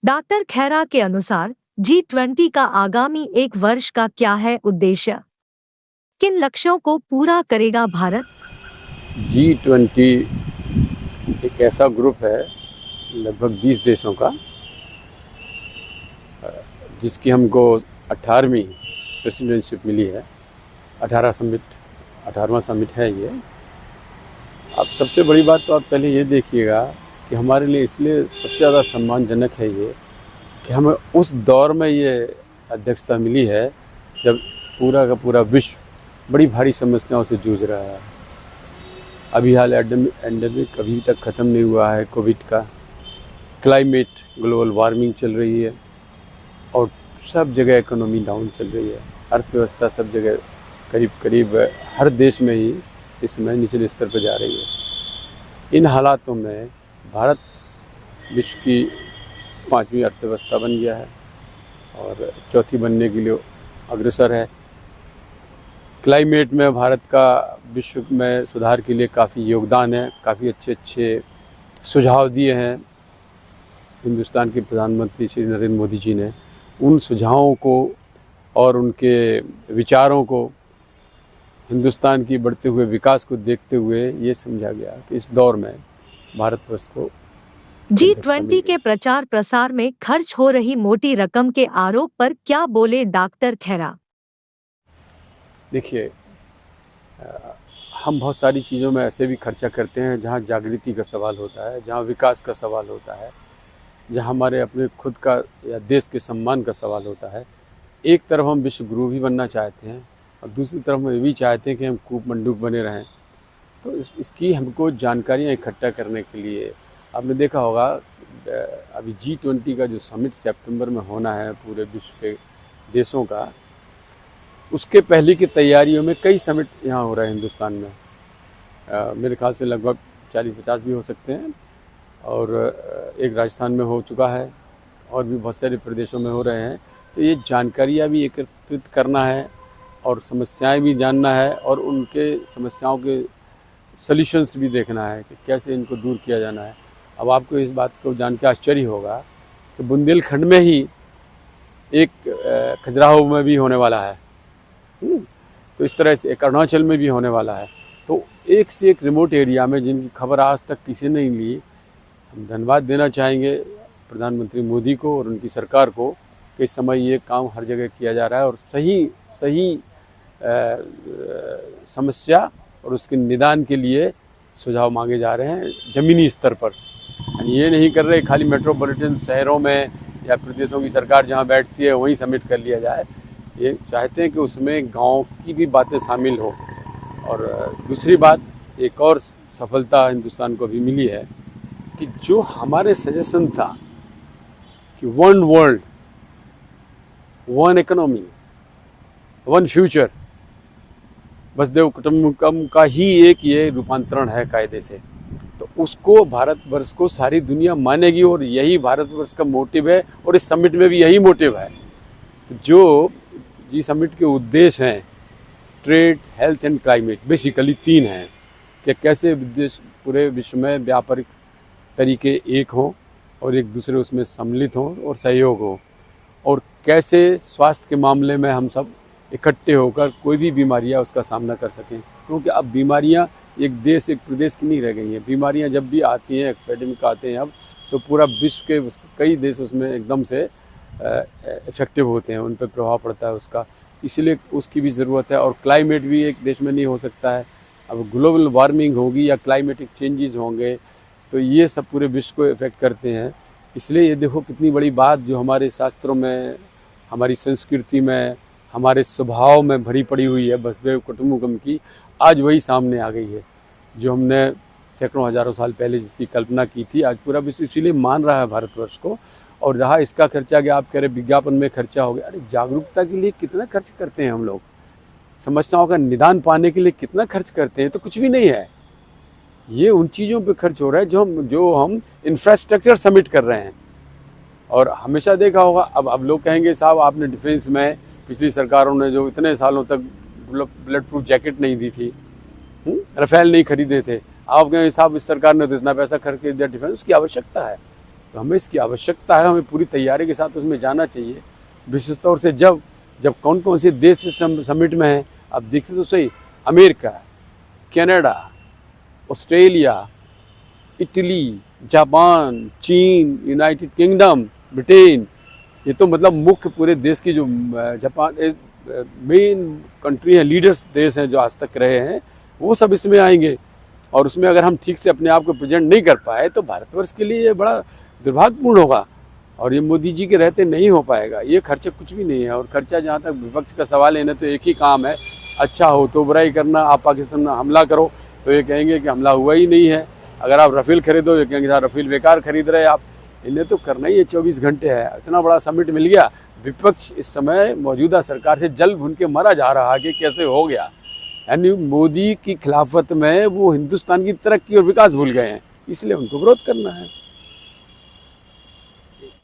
Doctor खेरा के अनुसार G20 का आगामी एक वर्ष का क्या है उद्देश्य? किन लक्ष्यों को पूरा करेगा भारत? G20 एक ऐसा ग्रुप है लगभग 20 देशों का, जिसकी हमको 18वीं प्रेसिडेंटशिप मिली है। 18वां समिट है ये। अब सबसे बड़ी बात तो आप पहले ये देखिएगा कि हमारे लिए इसलिए सबसे ज़्यादा सम्मानजनक है ये कि हमें उस दौर में ये अध्यक्षता मिली है जब पूरा का पूरा विश्व बड़ी भारी समस्याओं से जूझ रहा है। अभी हाल एंडेमिक अभी तक ख़त्म नहीं हुआ है, कोविड का। क्लाइमेट, ग्लोबल वार्मिंग चल रही है और सब जगह इकोनॉमी डाउन चल रही है। अर्थव्यवस्था सब जगह करीब हर देश में ही इस समय निचले स्तर पर जा रही है। इन हालातों में भारत विश्व की 5वीं अर्थव्यवस्था बन गया है और चौथी बनने के लिए अग्रसर है। क्लाइमेट में भारत का विश्व में सुधार के लिए काफ़ी योगदान है। काफ़ी अच्छे सुझाव दिए हैं हिंदुस्तान के प्रधानमंत्री श्री नरेंद्र मोदी जी ने। उन सुझावों को और उनके विचारों को हिंदुस्तान की बढ़ते हुए विकास को देखते हुए ये समझा गया कि इस दौर में भारतवर्ष को G20 के प्रचार प्रसार में खर्च हो रही मोटी रकम के आरोप पर क्या बोले डॉक्टर खेरा? देखिए, हम बहुत सारी चीज़ों में ऐसे भी खर्चा करते हैं जहाँ जागृति का सवाल होता है, जहाँ विकास का सवाल होता है, जहाँ हमारे अपने खुद का या देश के सम्मान का सवाल होता है। एक तरफ हम विश्व गुरु भी बनना चाहते हैं और दूसरी तरफ हम ये भी चाहते हैं कि हम कूप मंडूक बने रहें। तो इसकी हमको जानकारियाँ इकट्ठा करने के लिए आपने देखा होगा अभी G20 का जो समिट सितंबर में होना है पूरे विश्व के देशों का, उसके पहले की तैयारियों में कई समिट यहाँ हो रहे हैं हिंदुस्तान में। मेरे ख्याल से लगभग 40-50 भी हो सकते हैं और एक राजस्थान में हो चुका है और भी बहुत सारे प्रदेशों में हो रहे हैं। तो ये जानकारियाँ भी एकत्रित करना है और समस्याएं भी जानना है और उनके समस्याओं के सॉल्यूशंस भी देखना है कि कैसे इनको दूर किया जाना है। अब आपको इस बात को जान के आश्चर्य होगा कि बुंदेलखंड में ही एक खजुराहो में भी होने वाला है, तो इस तरह से एक अरुणाचल में भी होने वाला है। तो एक से एक रिमोट एरिया में जिनकी खबर आज तक किसी ने नहीं ली, हम धन्यवाद देना चाहेंगे प्रधानमंत्री मोदी को और उनकी सरकार को कि इस समय ये काम हर जगह किया जा रहा है और सही समस्या और उसके निदान के लिए सुझाव मांगे जा रहे हैं ज़मीनी स्तर पर। ये नहीं कर रहे खाली मेट्रोपॉलिटन शहरों में या प्रदेशों की सरकार जहाँ बैठती है वहीं सबमिट कर लिया जाए। ये चाहते हैं कि उसमें गांव की भी बातें शामिल हो। और दूसरी बात, एक और सफलता हिंदुस्तान को अभी मिली है कि जो हमारे सजेशन था कि one world, one economy, one future, वसुधैव कुटुंबकम का ही एक ये रूपांतरण है कायदे से, तो उसको भारतवर्ष को सारी दुनिया मानेगी और यही भारतवर्ष का मोटिव है और इस समिट में भी यही मोटिव है। तो जो जी समिट के उद्देश्य हैं trade, health and climate, basically 3 हैं कि कैसे देश पूरे विश्व में व्यापारिक तरीके एक हों और एक दूसरे उसमें सम्मिलित हों और सहयोग हो, और कैसे स्वास्थ्य के मामले में हम सब इकट्ठे होकर कोई भी बीमारियां उसका सामना कर सकें। क्योंकि अब बीमारियां एक देश एक प्रदेश की नहीं रह गई हैं। बीमारियां जब भी आती हैं, एपिडेमिक आते हैं अब, तो पूरा विश्व के कई देश उसमें एकदम से इफेक्टिव होते हैं, उन पर प्रभाव पड़ता है उसका, इसलिए उसकी भी ज़रूरत है। और क्लाइमेट भी एक देश में नहीं हो सकता है। अब ग्लोबल वार्मिंग होगी या क्लाइमेटिक चेंजेस होंगे तो ये सब पूरे विश्व को इफ़ेक्ट करते हैं। इसलिए ये देखो कितनी बड़ी बात जो हमारे शास्त्रों में, हमारी संस्कृति में, हमारे स्वभाव में भरी पड़ी हुई है वसुधैव कुटुंबकम की, आज वही सामने आ गई है। जो हमने सैकड़ों हज़ारों साल पहले जिसकी कल्पना की थी, आज पूरा विश्व इसीलिए मान रहा है भारतवर्ष को। और रहा इसका खर्चा कि आप कह रहे विज्ञापन में खर्चा हो गया, अरे जागरूकता के लिए कितना खर्च करते हैं हम लोग, समस्याओं का निदान पाने के लिए कितना खर्च करते हैं, तो कुछ भी नहीं है। ये उन चीज़ों पे खर्च हो रहा है जो हम इंफ्रास्ट्रक्चर सबमिट कर रहे हैं। और हमेशा देखा होगा, अब लोग कहेंगे साहब आपने डिफेंस में पिछली सरकारों ने जो इतने सालों तक बुलेट प्रूफ जैकेट नहीं दी थी, राफेल नहीं खरीदे थे, आप कहें साहब इस सरकार ने तो इतना पैसा खर्च कर दिया डिफेंस, उसकी आवश्यकता है। तो हमें इसकी आवश्यकता है, हमें पूरी तैयारी के साथ उसमें जाना चाहिए। विशेष तौर से जब कौन कौन से देश इस समिट में हैं, आप देखते तो सही, America, Canada, Australia, Italy, Japan, चीन, यूनाइटेड किंगडम, ब्रिटेन, ये तो मतलब मुख्य पूरे देश की जो जापान मेन कंट्री हैं, लीडर्स देश हैं जो आज तक रहे हैं, वो सब इसमें आएंगे। और उसमें अगर हम ठीक से अपने आप को प्रेजेंट नहीं कर पाए तो भारतवर्ष के लिए ये बड़ा दुर्भाग्यपूर्ण होगा, और ये मोदी जी के रहते नहीं हो पाएगा। ये खर्चा कुछ भी नहीं है। और खर्चा जहाँ तक विपक्ष का सवाल है ना, तो एक ही काम है, अच्छा हो तो बुराई करना। आप पाकिस्तान में हमला करो तो ये कहेंगे कि हमला हुआ ही नहीं है, अगर आप रफेल खरीदो ये कहेंगे रफेल बेकार खरीद रहे आप। इन्हें तो करना ही है, 24 घंटे है, इतना बड़ा समिट मिल गया। विपक्ष इस समय मौजूदा सरकार से जल भुन के मरा जा रहा है कि कैसे हो गया। यानी मोदी की खिलाफत में वो हिंदुस्तान की तरक्की और विकास भूल गए हैं, इसलिए उनको विरोध करना है।